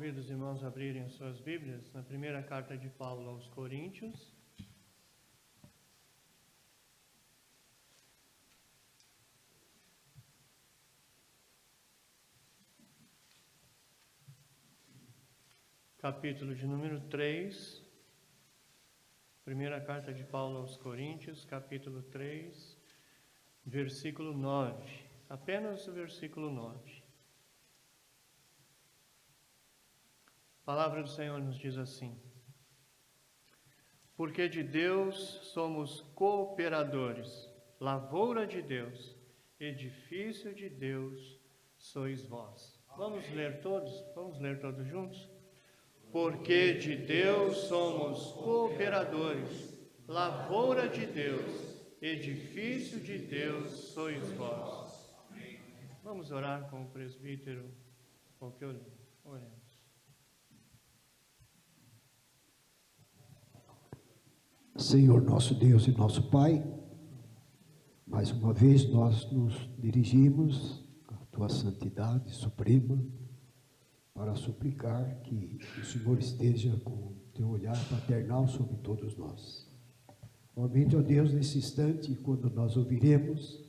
convido os irmãos a abrirem suas Bíblias na primeira carta de Paulo aos Coríntios. Capítulo de número 3. Primeira carta de Paulo aos Coríntios, capítulo 3, versículo 9. Apenas o versículo 9. A palavra do Senhor nos diz assim: porque de Deus somos cooperadores, lavoura de Deus, edifício de Deus sois vós. Vamos ler todos? Vamos ler todos juntos? Porque de Deus somos cooperadores, lavoura de Deus, edifício de Deus sois vós. Vamos orar com o presbítero, com que oremos. Senhor nosso Deus e nosso Pai, mais uma vez nós nos dirigimos à Tua santidade suprema para suplicar que o Senhor esteja com o Teu olhar paternal sobre todos nós. Aumente, ó Deus, nesse instante, quando nós ouviremos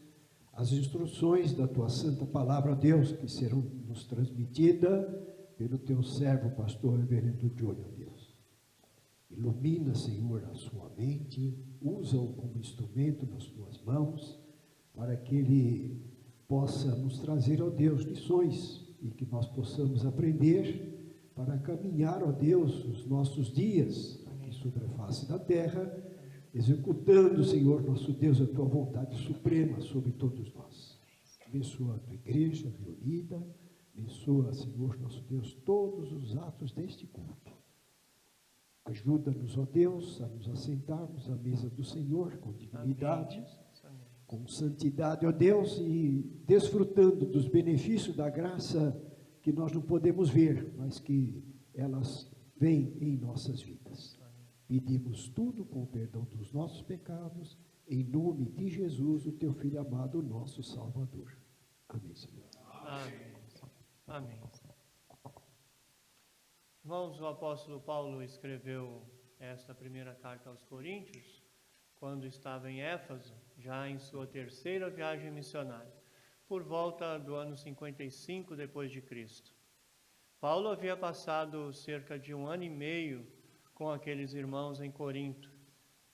as instruções da Tua santa palavra, ó Deus, que serão nos transmitidas pelo Teu servo, pastor reverendo Júnior, ó Deus. Ilumina, Senhor, a sua mente, usa-o como instrumento nas tuas mãos, para que ele possa nos trazer, ó Deus, lições, e que nós possamos aprender para caminhar, ó Deus, os nossos dias aqui sobre a face da terra, executando, Senhor, nosso Deus, a tua vontade suprema sobre todos nós. Abençoa a tua igreja reunida, abençoa, Senhor, nosso Deus, todos os atos deste culto. Ajuda-nos, ó Deus, a nos assentarmos à mesa do Senhor com dignidade, com santidade, ó Deus, e desfrutando dos benefícios da graça que nós não podemos ver, mas que elas vêm em nossas vidas. Pedimos tudo com o perdão dos nossos pecados, em nome de Jesus, o teu Filho amado, nosso Salvador. Amém, Senhor. Amém. Amém. Irmãos, o apóstolo Paulo escreveu esta primeira carta aos Coríntios quando estava em Éfeso, já em sua terceira viagem missionária, por volta do ano 55 depois de Cristo. Paulo havia passado cerca de 1 ano e meio com aqueles irmãos em Corinto,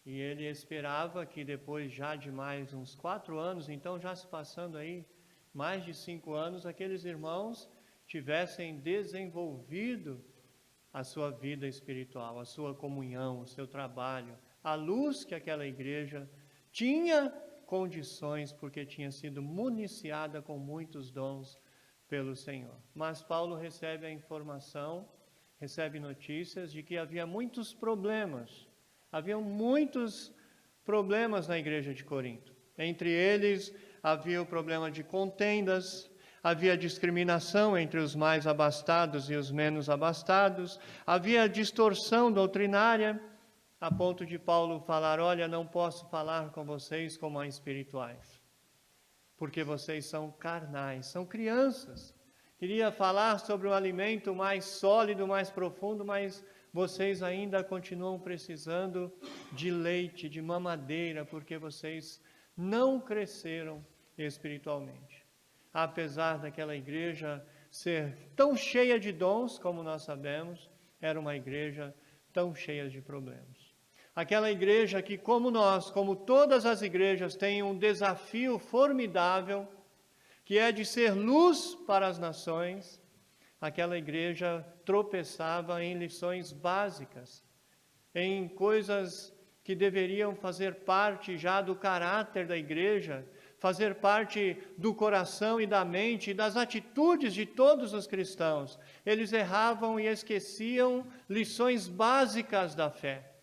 e ele esperava que depois já de mais uns 4 anos, então já se passando aí mais de 5 anos, aqueles irmãos tivessem desenvolvido a sua vida espiritual, a sua comunhão, o seu trabalho, a luz que aquela igreja tinha condições, porque tinha sido municiada com muitos dons pelo Senhor. Mas Paulo recebe a informação, recebe notícias de que havia muitos problemas na igreja de Corinto. Entre eles, havia o problema de contendas, havia discriminação entre os mais abastados e os menos abastados, havia distorção doutrinária, a ponto de Paulo falar: olha, não posso falar com vocês como a espirituais, porque vocês são carnais, são crianças. Queria falar sobre um alimento mais sólido, mais profundo, mas vocês ainda continuam precisando de leite, de mamadeira, porque vocês não cresceram espiritualmente. Apesar daquela igreja ser tão cheia de dons, como nós sabemos, era uma igreja tão cheia de problemas. Aquela igreja que, como nós, como todas as igrejas, tem um desafio formidável, que é de ser luz para as nações, aquela igreja tropeçava em lições básicas, em coisas que deveriam fazer parte já do caráter da igreja, fazer parte do coração e da mente e das atitudes de todos os cristãos. Eles erravam e esqueciam lições básicas da fé.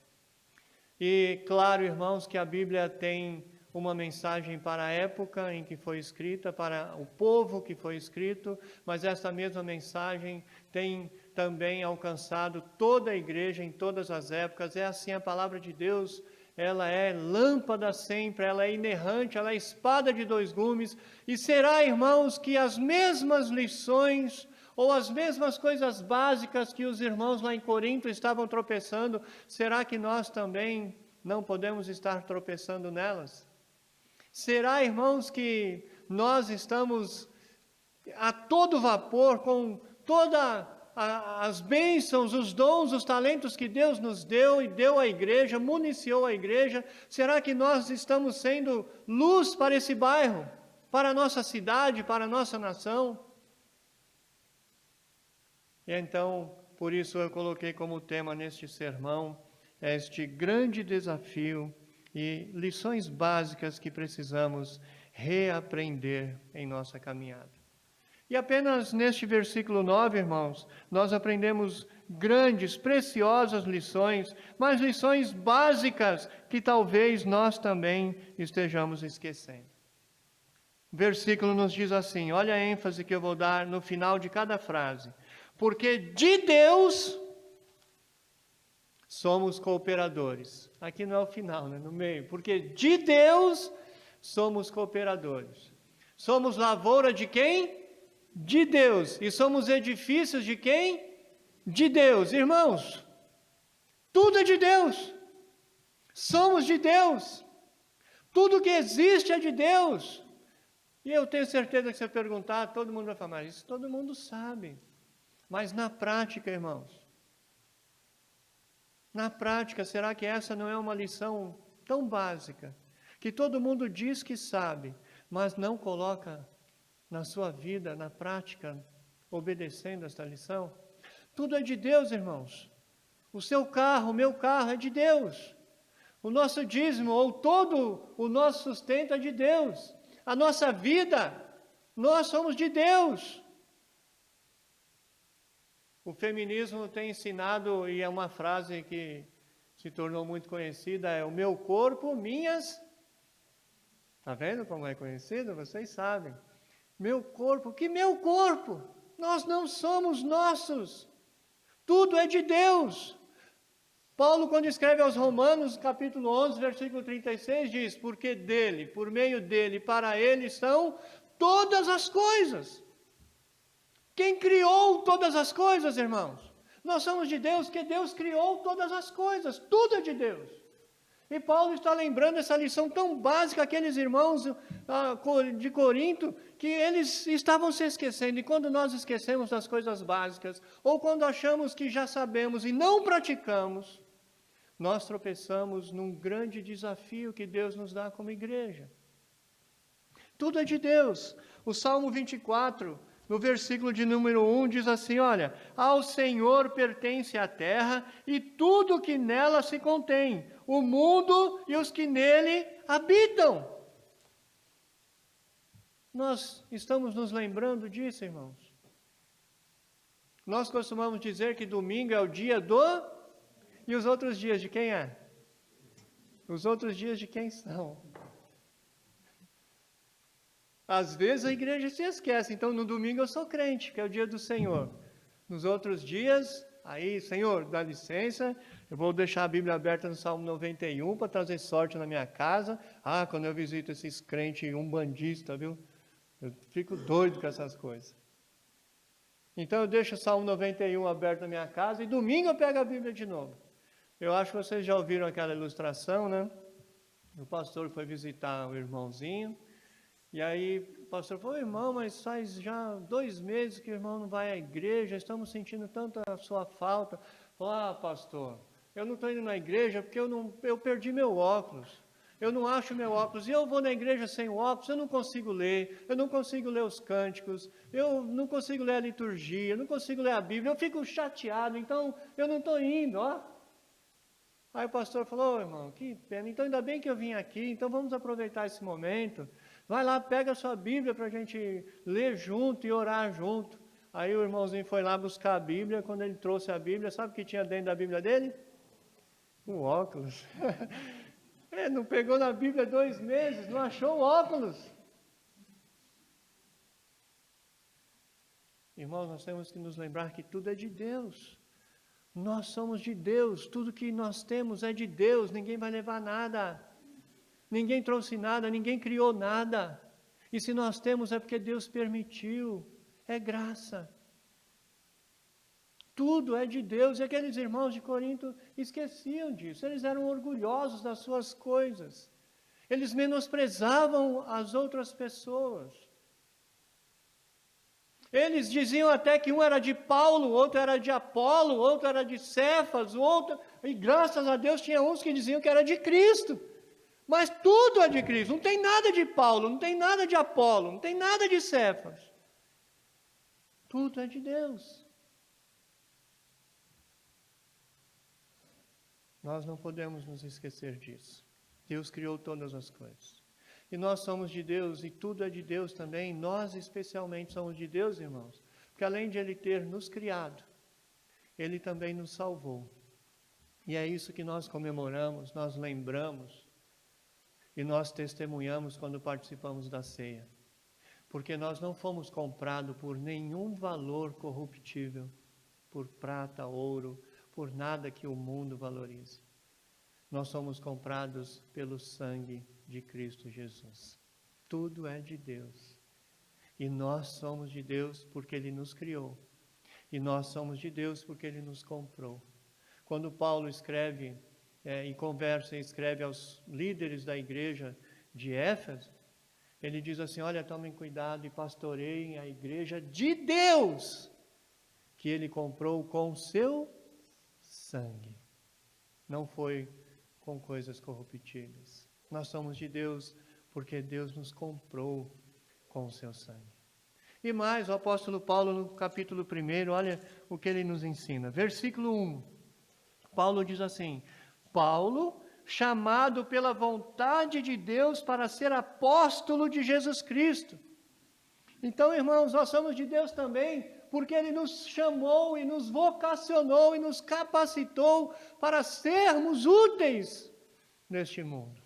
E claro, irmãos, que a Bíblia tem uma mensagem para a época em que foi escrita, para o povo que foi escrito, mas essa mesma mensagem tem também alcançado toda a igreja em todas as épocas. É assim a palavra de Deus. Ela é lâmpada sempre, ela é inerrante, ela é espada de 2 gumes, e será, irmãos, que as mesmas lições Ou as mesmas coisas básicas que os irmãos lá em Corinto estavam tropeçando, será que nós também não podemos estar tropeçando nelas? Será, irmãos, que nós estamos a todo vapor com todas as bênçãos, os dons, os talentos que Deus nos deu e deu à igreja, municiou a igreja? Será que nós estamos sendo luz para esse bairro, para a nossa cidade, para a nossa nação? E então, por isso eu coloquei como tema neste sermão este grande desafio e lições básicas que precisamos reaprender em nossa caminhada. E apenas neste versículo 9, irmãos, nós aprendemos grandes, preciosas lições, mas lições básicas que talvez nós também estejamos esquecendo. O versículo nos diz assim, olha a ênfase que eu vou dar no final de cada frase. Porque de Deus somos cooperadores. Aqui não é o final, né? No meio. Porque de Deus somos cooperadores. Somos lavoura de quem? De Deus. E somos edifícios de quem? De Deus. Irmãos, tudo é de Deus. Somos de Deus. Tudo que existe é de Deus. E eu tenho certeza que se eu perguntar, todo mundo vai falar, mas isso todo mundo sabe. Mas na prática, irmãos, na prática, será que essa não é uma lição tão básica, que todo mundo diz que sabe, mas não coloca na sua vida, na prática, obedecendo esta lição? Tudo é de Deus, irmãos. O seu carro, o meu carro é de Deus. O nosso dízimo, ou todo o nosso sustento é de Deus. A nossa vida, nós somos de Deus. O feminismo tem ensinado, e é uma frase que se tornou muito conhecida, é o meu corpo, minhas... Está vendo como é conhecido? Vocês sabem. Meu corpo, que meu corpo? Nós não somos nossos. Tudo é de Deus. Paulo, quando escreve aos Romanos, capítulo 11, versículo 36, diz, porque dele, por meio dele, para ele são todas as coisas. Quem criou todas as coisas, irmãos? Nós somos de Deus, que Deus criou todas as coisas, tudo é de Deus. E Paulo está lembrando essa lição tão básica, aqueles irmãos de Corinto, que eles estavam se esquecendo. E quando nós esquecemos das coisas básicas, ou quando achamos que já sabemos e não praticamos, nós tropeçamos num grande desafio que Deus nos dá como igreja. Tudo é de Deus. O Salmo 24... no versículo de número 1 diz assim, olha, ao Senhor pertence a terra e tudo que nela se contém, o mundo e os que nele habitam. Nós estamos nos lembrando disso, irmãos. Nós costumamos dizer que domingo é o dia do... E os outros dias de quem é? Os outros dias de quem são? Às vezes a igreja se esquece, então no domingo eu sou crente, que é o dia do Senhor. Nos outros dias, aí, Senhor, dá licença, eu vou deixar a Bíblia aberta no Salmo 91 para trazer sorte na minha casa. Ah, quando eu visito esses crentes umbandistas, viu? Eu fico doido com essas coisas. Então eu deixo o Salmo 91 aberto na minha casa e domingo eu pego a Bíblia de novo. Eu acho que vocês já ouviram aquela ilustração, né? O pastor foi visitar o irmãozinho. E aí o pastor falou, irmão, mas faz já 2 meses que o irmão não vai à igreja, estamos sentindo tanto a sua falta. Falou, pastor, eu não estou indo na igreja porque eu perdi meu óculos. Eu não acho meu óculos, e eu vou na igreja sem o óculos, eu não consigo ler os cânticos, eu não consigo ler a liturgia, eu não consigo ler a Bíblia, eu fico chateado, então eu não estou indo, ó. Aí o pastor falou, irmão, que pena, então ainda bem que eu vim aqui, então vamos aproveitar esse momento. Vai lá, pega a sua Bíblia para a gente ler junto e orar junto. Aí o irmãozinho foi lá buscar a Bíblia. Quando ele trouxe a Bíblia, sabe o que tinha dentro da Bíblia dele? Um óculos. Ele não pegou na Bíblia 2 meses, não achou o óculos. Irmãos, nós temos que nos lembrar que tudo é de Deus. Nós somos de Deus, tudo que nós temos é de Deus, ninguém vai levar nada. Ninguém trouxe nada, ninguém criou nada. E se nós temos é porque Deus permitiu, é graça. Tudo é de Deus. E aqueles irmãos de Corinto esqueciam disso. Eles eram orgulhosos das suas coisas. Eles menosprezavam as outras pessoas. Eles diziam até que um era de Paulo, outro era de Apolo, outro era de Cefas, outro... E graças a Deus tinha uns que diziam que era de Cristo. Mas tudo é de Cristo. Não tem nada de Paulo, não tem nada de Apolo, não tem nada de Cefas. Tudo é de Deus. Nós não podemos nos esquecer disso. Deus criou todas as coisas. E nós somos de Deus, e tudo é de Deus também. Nós especialmente somos de Deus, irmãos. Porque além de Ele ter nos criado, Ele também nos salvou. E é isso que nós comemoramos, nós lembramos, e nós testemunhamos quando participamos da ceia. Porque nós não fomos comprados por nenhum valor corruptível, por prata, ouro, por nada que o mundo valorize. Nós somos comprados pelo sangue de Cristo Jesus. Tudo é de Deus. E nós somos de Deus porque Ele nos criou. E nós somos de Deus porque Ele nos comprou. Quando Paulo escreve e escreve aos líderes da igreja de Éfeso, ele diz assim: olha, tomem cuidado e pastoreiem a igreja de Deus, que Ele comprou com o seu sangue. Não foi com coisas corruptíveis. Nós somos de Deus porque Deus nos comprou com o seu sangue. E mais, o apóstolo Paulo no capítulo 1, olha o que ele nos ensina. Versículo 1, Paulo diz assim: Paulo, chamado pela vontade de Deus para ser apóstolo de Jesus Cristo. Então, irmãos, nós somos de Deus também, porque Ele nos chamou e nos vocacionou e nos capacitou para sermos úteis neste mundo.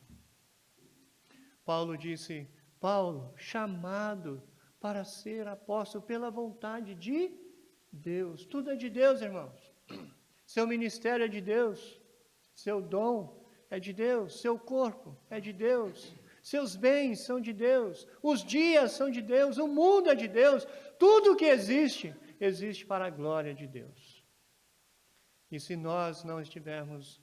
Paulo disse: Paulo, chamado para ser apóstolo pela vontade de Deus. Tudo é de Deus, irmãos. Seu ministério é de Deus, seu dom é de Deus, seu corpo é de Deus, seus bens são de Deus, os dias são de Deus, o mundo é de Deus, tudo que existe, existe para a glória de Deus. E se nós não estivermos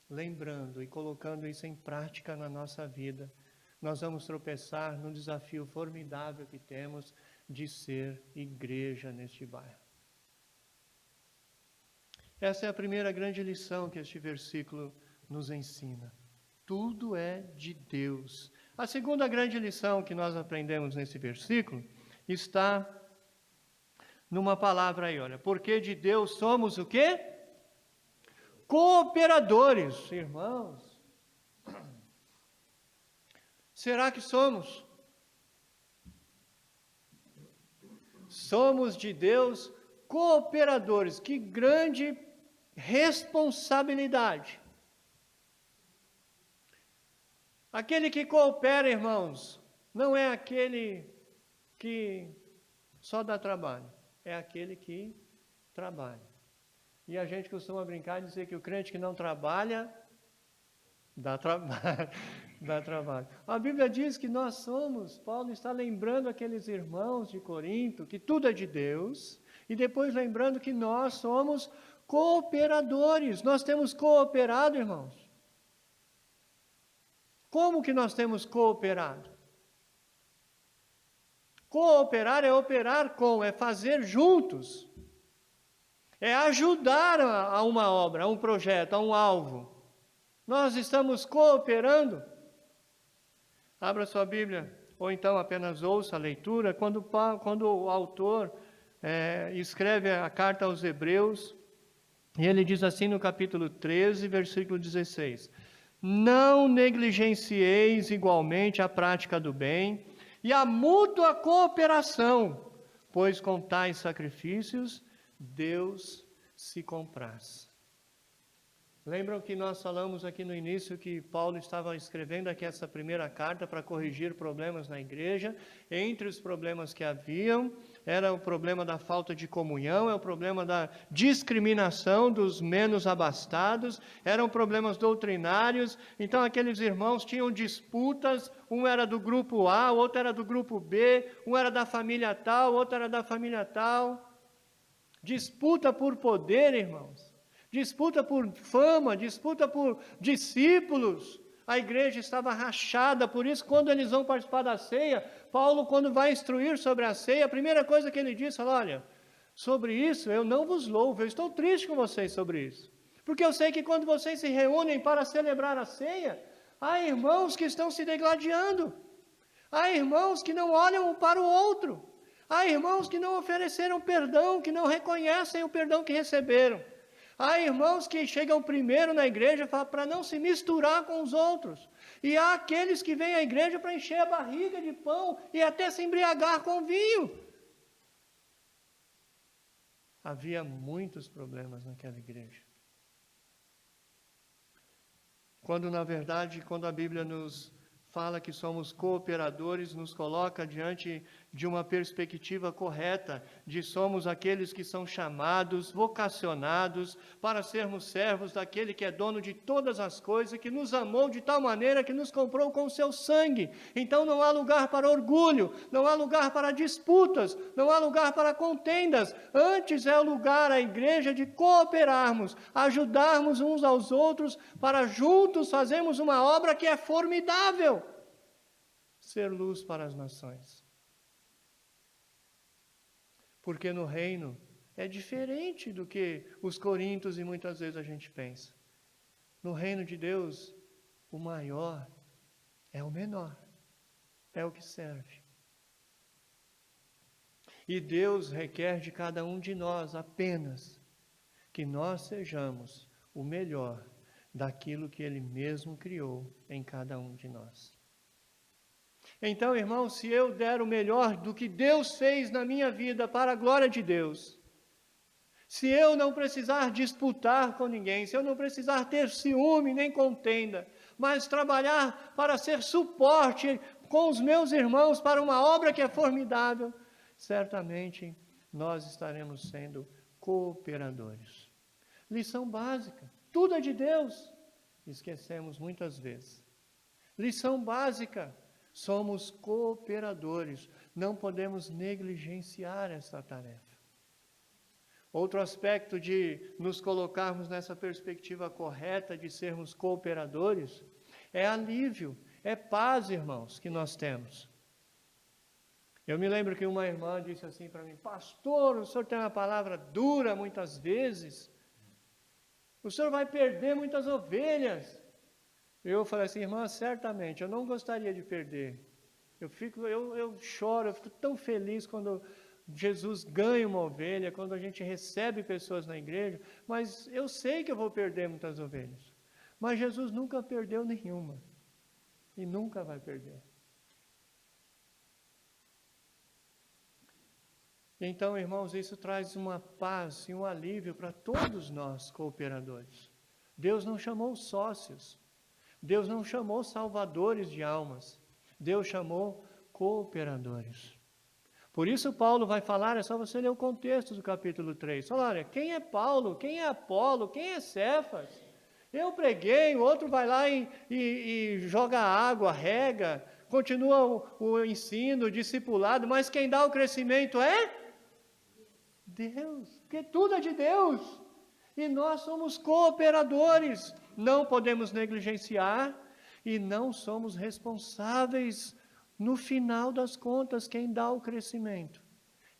lembrando e colocando isso em prática na nossa vida, nós vamos tropeçar no desafio formidável que temos de ser igreja neste bairro. Essa é a primeira grande lição que este versículo nos ensina. Tudo é de Deus. A segunda grande lição que nós aprendemos nesse versículo está numa palavra aí, olha. Porque de Deus somos o quê? Cooperadores, irmãos. Será que somos? Somos de Deus cooperadores. Que grande responsabilidade. Aquele que coopera, irmãos, não é aquele que só dá trabalho, é aquele que trabalha. E a gente costuma brincar e dizer que o crente que não trabalha, dá trabalho. Dá trabalho. A Bíblia diz que nós somos, Paulo está lembrando aqueles irmãos de Corinto, que tudo é de Deus, e depois lembrando que nós somos cooperadores. Nós temos cooperado, irmãos. Como que nós temos cooperado? Cooperar é operar com, é fazer juntos. É ajudar a uma obra, a um projeto, a um alvo. Nós estamos cooperando. Abra sua Bíblia, ou então apenas ouça a leitura, quando o autor escreve a carta aos Hebreus, e ele diz assim no capítulo 13, versículo 16: Não negligencieis igualmente a prática do bem e a mútua cooperação, pois com tais sacrifícios Deus se compraz. Lembram que nós falamos aqui no início que Paulo estava escrevendo aqui essa primeira carta para corrigir problemas na igreja. Entre os problemas que haviam, era o problema da falta de comunhão, é o problema da discriminação dos menos abastados, eram problemas doutrinários. Então aqueles irmãos tinham disputas, um era do grupo A, outro era do grupo B, um era da família tal, outro era da família tal. disputa por poder, irmãos, disputa por fama, disputa por discípulos. A igreja estava rachada, por isso quando eles vão participar da ceia, Paulo, quando vai instruir sobre a ceia, a primeira coisa que ele diz, fala, olha, sobre isso eu não vos louvo, eu estou triste com vocês sobre isso. Porque eu sei que quando vocês se reúnem para celebrar a ceia, há irmãos que estão se degladiando, há irmãos que não olham um para o outro, há irmãos que não ofereceram perdão, que não reconhecem o perdão que receberam. Há irmãos que chegam primeiro na igreja para não se misturar com os outros. E há aqueles que vêm à igreja para encher a barriga de pão e até se embriagar com vinho. Havia muitos problemas naquela igreja. Quando, na verdade, quando a Bíblia nos fala que somos cooperadores, nos coloca diante de uma perspectiva correta, de somos aqueles que são chamados, vocacionados, para sermos servos daquele que é dono de todas as coisas, que nos amou de tal maneira que nos comprou com o seu sangue. Então não há lugar para orgulho, não há lugar para disputas, não há lugar para contendas. Antes é o lugar, a igreja, de cooperarmos, ajudarmos uns aos outros, para juntos fazermos uma obra que é formidável. Ser luz para as nações. Porque no reino é diferente do que os coríntios e muitas vezes a gente pensa. No reino de Deus, o maior é o menor, é o que serve. E Deus requer de cada um de nós apenas que nós sejamos o melhor daquilo que Ele mesmo criou em cada um de nós. Então, irmão, se eu der o melhor do que Deus fez na minha vida para a glória de Deus, se eu não precisar disputar com ninguém, se eu não precisar ter ciúme nem contenda, mas trabalhar para ser suporte com os meus irmãos para uma obra que é formidável, certamente nós estaremos sendo cooperadores. Lição básica, tudo é de Deus, esquecemos muitas vezes. Lição básica, somos cooperadores, não podemos negligenciar essa tarefa. Outro aspecto de nos colocarmos nessa perspectiva correta de sermos cooperadores é alívio, é paz, irmãos, que nós temos. Eu me lembro que uma irmã disse assim para mim, pastor, o senhor tem uma palavra dura muitas vezes, o senhor vai perder muitas ovelhas. Eu falei assim, irmã, certamente, eu não gostaria de perder. Eu choro, eu fico tão feliz quando Jesus ganha uma ovelha, quando a gente recebe pessoas na igreja, mas eu sei que eu vou perder muitas ovelhas. Mas Jesus nunca perdeu nenhuma. E nunca vai perder. Então, irmãos, isso traz uma paz e um alívio para todos nós, cooperadores. Deus não chamou sócios. Deus não chamou salvadores de almas, Deus chamou cooperadores. Por isso Paulo vai falar, é só você ler o contexto do capítulo 3. Fala, olha, quem é Paulo, quem é Apolo, quem é Cefas? Eu preguei, o outro vai lá e joga água, rega, continua o ensino, o discipulado, mas quem dá o crescimento é Deus, porque tudo é de Deus. E nós somos cooperadores, não podemos negligenciar e não somos responsáveis. No final das contas, quem dá o crescimento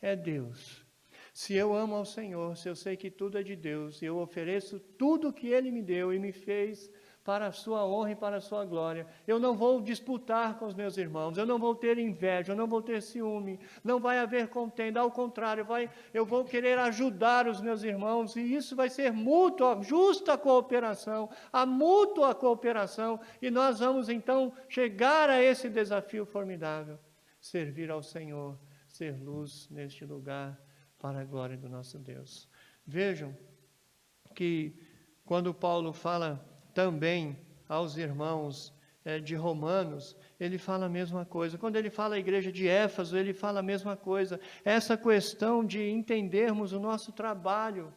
é Deus. Se eu amo ao Senhor, se eu sei que tudo é de Deus, e eu ofereço tudo o que Ele me deu e me fez para a sua honra e para a sua glória, eu não vou disputar com os meus irmãos, eu não vou ter inveja, eu não vou ter ciúme, não vai haver contenda, ao contrário, eu vou querer ajudar os meus irmãos, e isso vai ser mútua, justa cooperação, a mútua cooperação, e nós vamos então chegar a esse desafio formidável, servir ao Senhor, ser luz neste lugar, para a glória do nosso Deus. Vejam que quando Paulo fala também aos irmãos de Romanos, ele fala a mesma coisa. Quando ele fala à igreja de Éfeso, ele fala a mesma coisa. Essa questão de entendermos o nosso trabalho,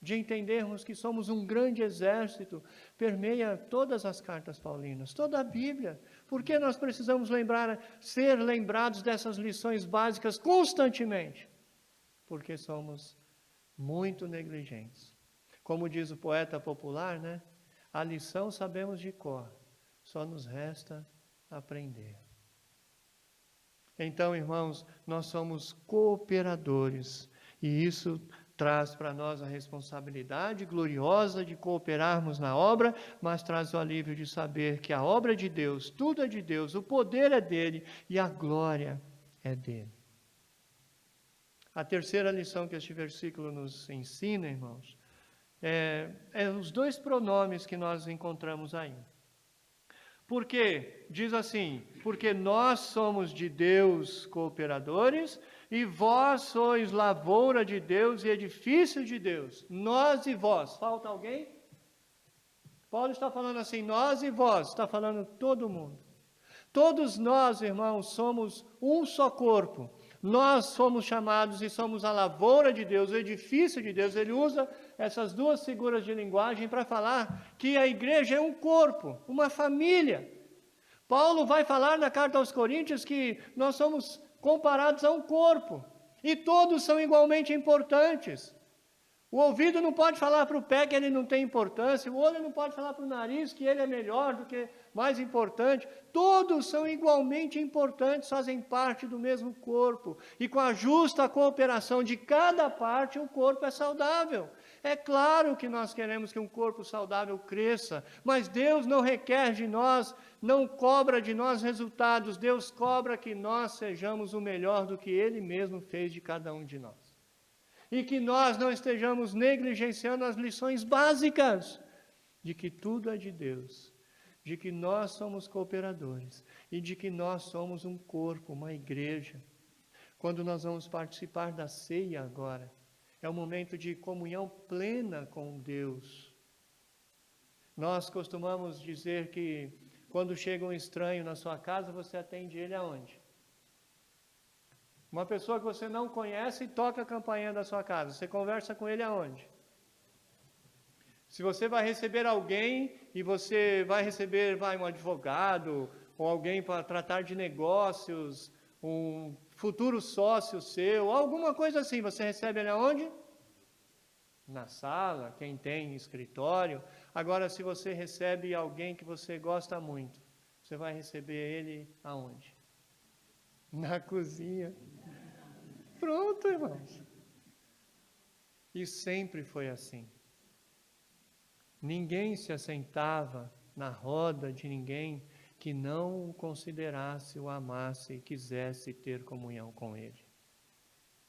de entendermos que somos um grande exército, permeia todas as cartas paulinas, toda a Bíblia. Por que nós precisamos ser lembrados dessas lições básicas constantemente? Porque somos muito negligentes. Como diz o poeta popular, né? A lição sabemos de cor, só nos resta aprender. Então, irmãos, nós somos cooperadores e isso traz para nós a responsabilidade gloriosa de cooperarmos na obra, mas traz o alívio de saber que a obra é de Deus, tudo é de Deus, o poder é dele e a glória é dele. A terceira lição que este versículo nos ensina, irmãos, é os dois pronomes que nós encontramos aí. Por quê? Diz assim, porque nós somos de Deus cooperadores e vós sois lavoura de Deus e edifício de Deus. Nós e vós. Falta alguém? Paulo está falando assim, nós e vós. Está falando todo mundo. Todos nós, irmãos, somos um só corpo. Nós somos chamados e somos a lavoura de Deus, o edifício de Deus. Ele usa essas duas figuras de linguagem para falar que a igreja é um corpo, uma família. Paulo vai falar na carta aos Coríntios que nós somos comparados a um corpo e todos são igualmente importantes. O ouvido não pode falar para o pé que ele não tem importância, o olho não pode falar para o nariz que ele é melhor do que mais importante. Todos são igualmente importantes, fazem parte do mesmo corpo. E com a justa cooperação de cada parte, o corpo é saudável. É claro que nós queremos que um corpo saudável cresça, mas Deus não requer de nós, não cobra de nós resultados. Deus cobra que nós sejamos o melhor do que Ele mesmo fez de cada um de nós. E que nós não estejamos negligenciando as lições básicas de que tudo é de Deus, de que nós somos cooperadores e de que nós somos um corpo, uma igreja. Quando nós vamos participar da ceia agora, é um momento de comunhão plena com Deus. Nós costumamos dizer que quando chega um estranho na sua casa, você atende ele aonde? Uma pessoa que você não conhece toca a campainha da sua casa. Você conversa com ele aonde? Se você vai receber alguém e você vai receber um advogado ou alguém para tratar de negócios, um futuro sócio seu, alguma coisa assim, você recebe ele aonde? Na sala, quem tem escritório. Agora, se você recebe alguém que você gosta muito, você vai receber ele aonde? Na cozinha. Pronto, irmãos. E sempre foi assim. Ninguém se assentava na roda de ninguém que não o considerasse, o amasse e quisesse ter comunhão com ele.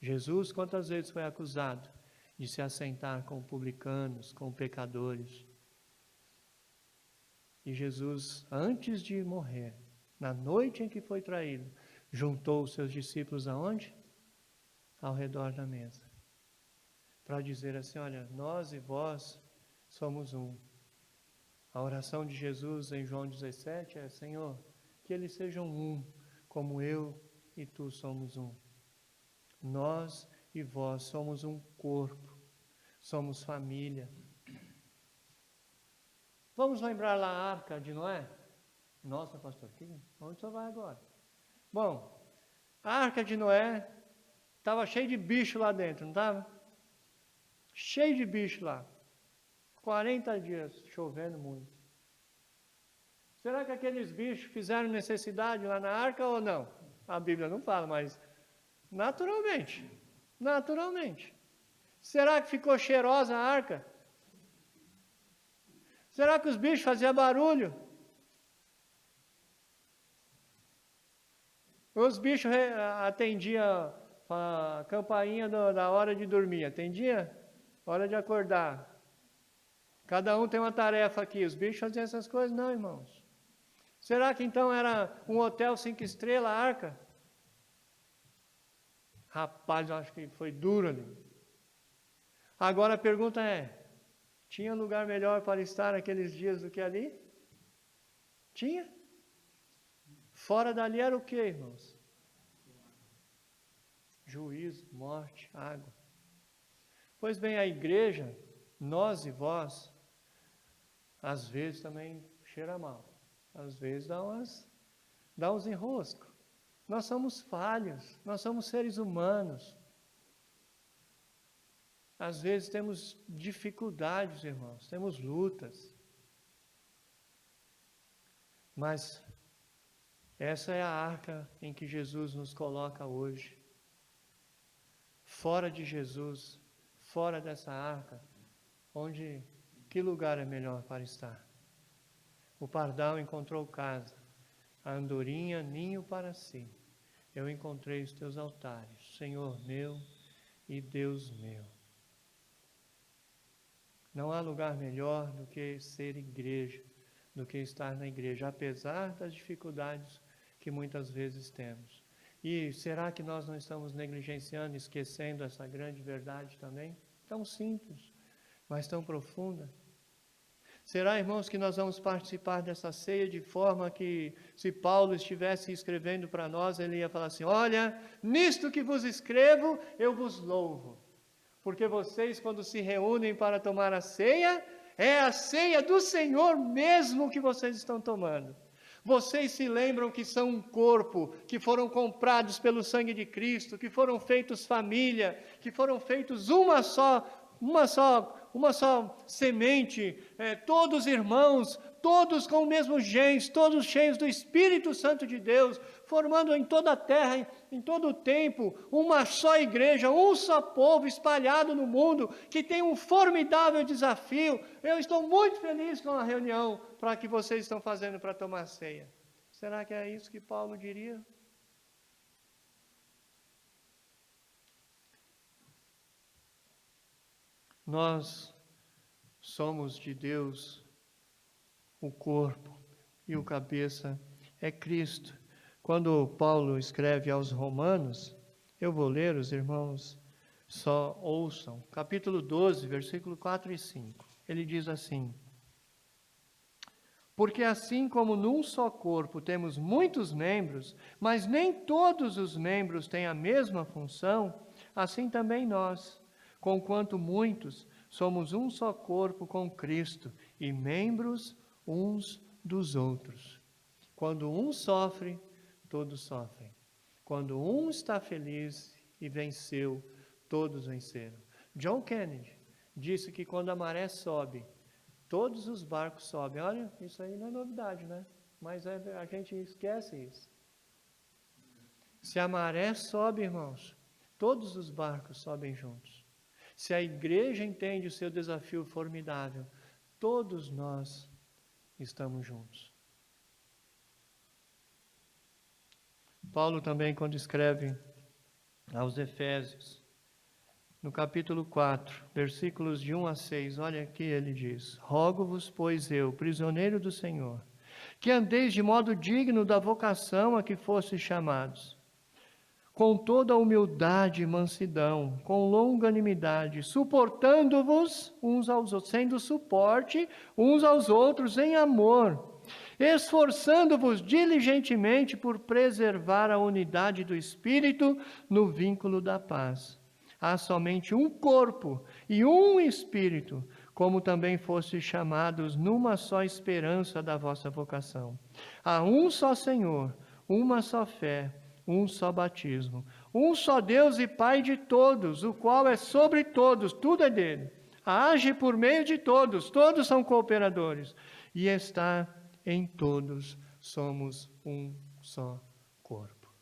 Jesus, quantas vezes foi acusado de se assentar com publicanos, com pecadores? E Jesus, antes de morrer, na noite em que foi traído, juntou os seus discípulos aonde? Ao redor da mesa. Para dizer assim, olha, nós e vós somos um. A oração de Jesus em João 17 é, Senhor, que eles sejam um, como eu e tu somos um. Nós e vós somos um corpo, somos família. Vamos lembrar lá a arca de Noé? Nossa, pastor, onde você vai agora? Bom, a arca de Noé estava cheio de bicho lá dentro, não estava? Cheio de bicho lá. 40 dias chovendo muito. Será que aqueles bichos fizeram necessidade lá na arca ou não? A Bíblia não fala, mas naturalmente. Naturalmente. Será que ficou cheirosa a arca? Será que os bichos faziam barulho? Os bichos atendiam a campainha da hora de dormir, atendia? Hora de acordar. Cada um tem uma tarefa aqui. Os bichos faziam essas coisas? Não, irmãos. Será que então era um hotel 5 estrelas, a arca? Rapaz, eu acho que foi duro ali. Agora a pergunta é, tinha lugar melhor para estar naqueles dias do que ali? Tinha? Fora dali era o que, irmãos? Juízo, morte, água. Pois bem, a igreja, nós e vós, às vezes também cheira mal. Às vezes dá uns enroscos. Nós somos falhos, nós somos seres humanos. Às vezes temos dificuldades, irmãos, temos lutas. Mas essa é a arca em que Jesus nos coloca hoje. Fora de Jesus, fora dessa arca, que lugar é melhor para estar? O pardal encontrou casa, a andorinha ninho para si. Eu encontrei os teus altares, Senhor meu e Deus meu. Não há lugar melhor do que ser igreja, do que estar na igreja, apesar das dificuldades que muitas vezes temos. E será que nós não estamos negligenciando, esquecendo essa grande verdade também? Tão simples, mas tão profunda. Será, irmãos, que nós vamos participar dessa ceia de forma que, se Paulo estivesse escrevendo para nós, ele ia falar assim: olha, nisto que vos escrevo, eu vos louvo. Porque vocês, quando se reúnem para tomar a ceia, é a ceia do Senhor mesmo que vocês estão tomando. Vocês se lembram que são um corpo, que foram comprados pelo sangue de Cristo, que foram feitos família, que foram feitos uma só semente, todos irmãos, todos com o mesmo genes, todos cheios do Espírito Santo de Deus, formando em toda a terra, em todo o tempo, uma só igreja, um só povo espalhado no mundo, que tem um formidável desafio. Eu estou muito feliz com a reunião para que vocês estão fazendo para tomar ceia. Será que é isso que Paulo diria? Nós somos de Deus o corpo e o cabeça é Cristo. Quando Paulo escreve aos Romanos, eu vou ler, os irmãos só ouçam, capítulo 12, versículo 4 e 5. Ele diz assim: porque assim como num só corpo temos muitos membros, mas nem todos os membros têm a mesma função, assim também nós, conquanto muitos, somos um só corpo com Cristo e membros uns dos outros. Quando um sofre, todos sofrem. Quando um está feliz e venceu, todos venceram. John Kennedy disse que quando a maré sobe, todos os barcos sobem. Olha, isso aí não é novidade, né? Mas a gente esquece isso. Se a maré sobe, irmãos, todos os barcos sobem juntos. Se a igreja entende o seu desafio formidável, todos nós estamos juntos. Paulo também, quando escreve aos Efésios, no capítulo 4, versículos de 1 a 6, olha aqui ele diz: rogo-vos, pois eu, prisioneiro do Senhor, que andeis de modo digno da vocação a que fostes chamados, com toda a humildade e mansidão, com longanimidade, suportando-vos uns aos outros, sendo suporte uns aos outros em amor, esforçando-vos diligentemente por preservar a unidade do Espírito no vínculo da paz. Há somente um corpo e um Espírito, como também fostes chamados numa só esperança da vossa vocação. Há um só Senhor, uma só fé, um só batismo, um só Deus e Pai de todos, o qual é sobre todos, tudo é dele. Age por meio de todos, todos são cooperadores, e está em todos, somos um só corpo.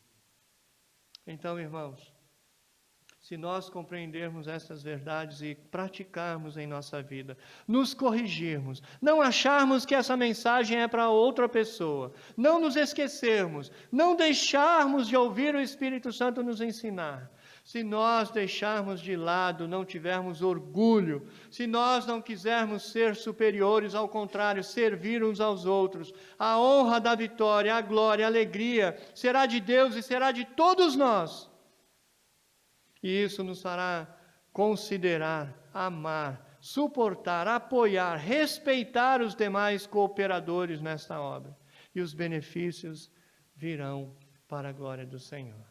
Então, irmãos, se nós compreendermos essas verdades e praticarmos em nossa vida, nos corrigirmos, não acharmos que essa mensagem é para outra pessoa, não nos esquecermos, não deixarmos de ouvir o Espírito Santo nos ensinar, se nós deixarmos de lado, não tivermos orgulho, se nós não quisermos ser superiores, ao contrário, servir uns aos outros, a honra da vitória, a glória, a alegria, será de Deus e será de todos nós. E isso nos fará considerar, amar, suportar, apoiar, respeitar os demais cooperadores nesta obra. E os benefícios virão para a glória do Senhor.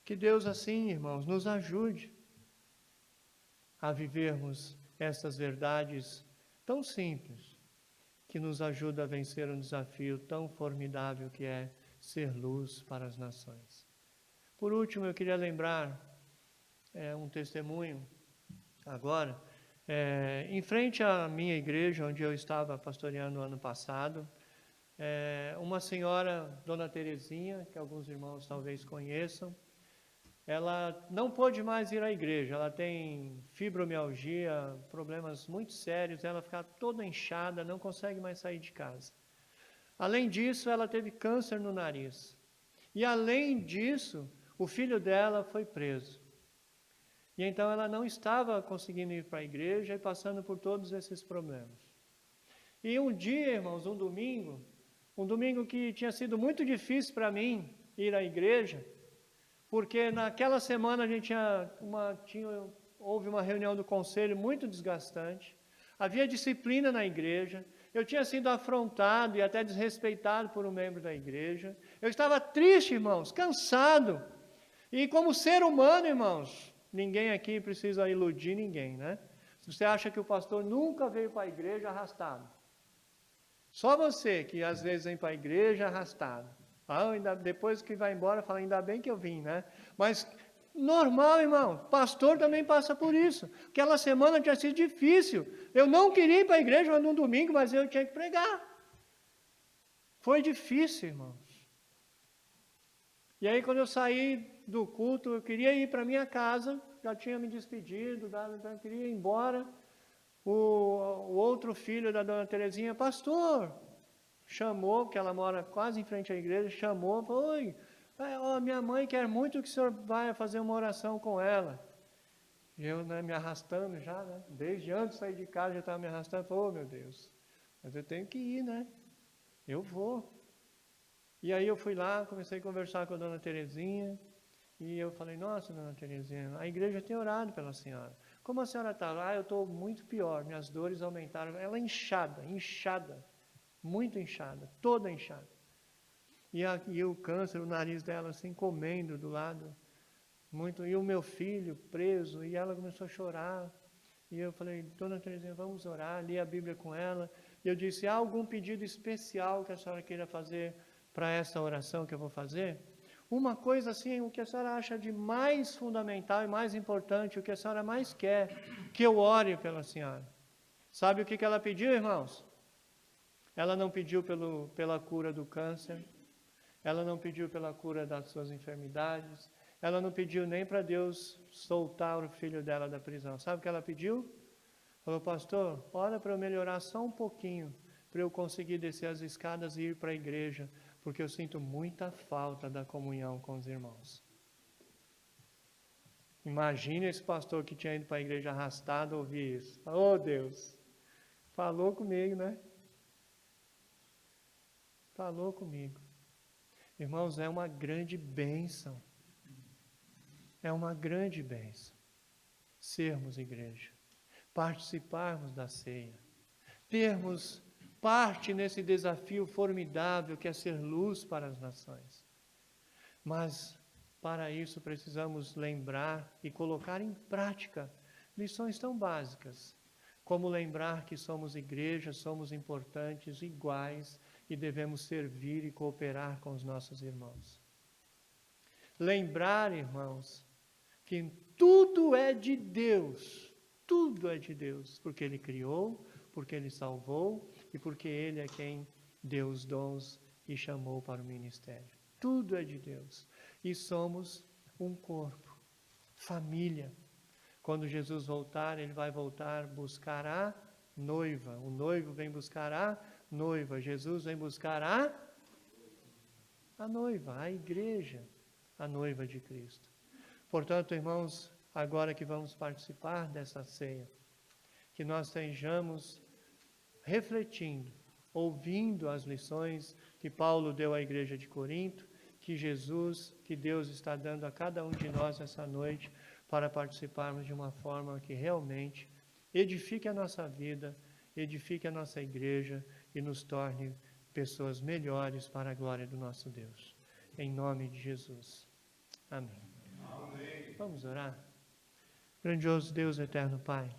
Que Deus assim, irmãos, nos ajude a vivermos essas verdades tão simples, que nos ajuda a vencer um desafio tão formidável que é ser luz para as nações. Por último, eu queria lembrar um testemunho agora, em frente à minha igreja, onde eu estava pastoreando ano passado, uma senhora, Dona Terezinha, que alguns irmãos talvez conheçam, ela não pôde mais ir à igreja, ela tem fibromialgia, problemas muito sérios, ela fica toda inchada, não consegue mais sair de casa. Além disso, ela teve câncer no nariz. E além disso, o filho dela foi preso. E então ela não estava conseguindo ir para a igreja e passando por todos esses problemas. E um dia, irmãos, um domingo que tinha sido muito difícil para mim ir à igreja, porque naquela semana a gente houve uma reunião do conselho muito desgastante, havia disciplina na igreja, eu tinha sido afrontado e até desrespeitado por um membro da igreja, eu estava triste, irmãos, cansado, e como ser humano, irmãos, ninguém aqui precisa iludir ninguém, né? Se você acha que o pastor nunca veio para a igreja arrastado, só você que às vezes vem para a igreja arrastado. Depois que vai embora, fala, ainda bem que eu vim, né? Mas normal, irmão, pastor também passa por isso. Aquela semana tinha sido difícil. Eu não queria ir para a igreja no domingo, mas eu tinha que pregar. Foi difícil, irmãos. E aí quando eu saí do culto, eu queria ir para minha casa, já tinha me despedido, já queria ir embora. O outro filho da Dona Terezinha, pastor, chamou, porque ela mora quase em frente à igreja, chamou, falou, oi, minha mãe quer muito que o senhor vá fazer uma oração com ela. E eu, né, me arrastando já, né, desde antes de sair de casa, já estava me arrastando, falei, meu Deus, mas eu tenho que ir, né, eu vou. E aí eu fui lá, comecei a conversar com a Dona Terezinha, e eu falei, nossa, Dona Terezinha, a igreja tem orado pela senhora. Como a senhora está? Eu estou muito pior, minhas dores aumentaram. Ela inchada, muito inchada, toda inchada. E o câncer, o nariz dela assim, comendo do lado. E o meu filho preso, e ela começou a chorar. E eu falei, Dona Terezinha, vamos orar, li a Bíblia com ela. E eu disse, há algum pedido especial que a senhora queira fazer para essa oração que eu vou fazer? Uma coisa assim, o que a senhora acha de mais fundamental e mais importante, o que a senhora mais quer, que eu ore pela senhora. Sabe o que ela pediu, irmãos? Ela não pediu pela cura do câncer, ela não pediu pela cura das suas enfermidades, ela não pediu nem para Deus soltar o filho dela da prisão. Sabe o que ela pediu? Falou, pastor, ora para eu melhorar só um pouquinho, para eu conseguir descer as escadas e ir para a igreja, porque eu sinto muita falta da comunhão com os irmãos. Imagina esse pastor que tinha ido para a igreja arrastado ouvir isso. Oh, Deus, falou comigo, né? Falou comigo. Irmãos, é uma grande bênção. É uma grande bênção sermos igreja, participarmos da ceia, termos parte nesse desafio formidável que é ser luz para as nações. Mas, para isso, precisamos lembrar e colocar em prática lições tão básicas, como lembrar que somos igreja, somos importantes, iguais, e devemos servir e cooperar com os nossos irmãos. Lembrar, irmãos, que tudo é de Deus, porque Ele criou, porque Ele salvou e porque Ele é quem deu os dons e chamou para o ministério. Tudo é de Deus. E somos um corpo, família. Quando Jesus voltar, Ele vai voltar buscar a noiva. O noivo vem buscar a noiva. Jesus vem buscar a noiva, a igreja, a noiva de Cristo. Portanto, irmãos, agora que vamos participar dessa ceia, que nós estejamos refletindo, ouvindo as lições que Paulo deu à igreja de Corinto, que Deus está dando a cada um de nós essa noite, para participarmos de uma forma que realmente edifique a nossa vida, edifique a nossa igreja e nos torne pessoas melhores para a glória do nosso Deus. Em nome de Jesus. Amém. Amém. Vamos orar? Grandioso Deus, eterno Pai,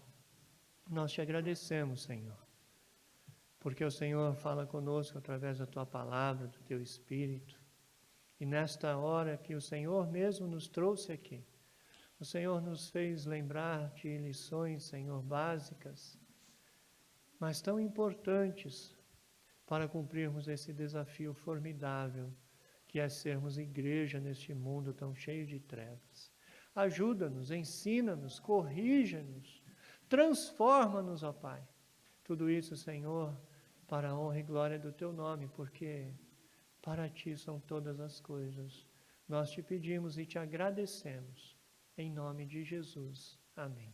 nós te agradecemos, Senhor, porque o Senhor fala conosco através da Tua palavra, do Teu Espírito, e nesta hora que o Senhor mesmo nos trouxe aqui, o O Senhor nos fez lembrar de lições, Senhor, básicas, mas tão importantes para cumprirmos esse desafio formidável que é sermos igreja neste mundo tão cheio de trevas. Ajuda-nos, ensina-nos, corrija-nos, transforma-nos, ó Pai. Tudo isso, Senhor, para a honra e glória do Teu nome, porque para Ti são todas as coisas. Nós te pedimos e te agradecemos. Em nome de Jesus. Amém.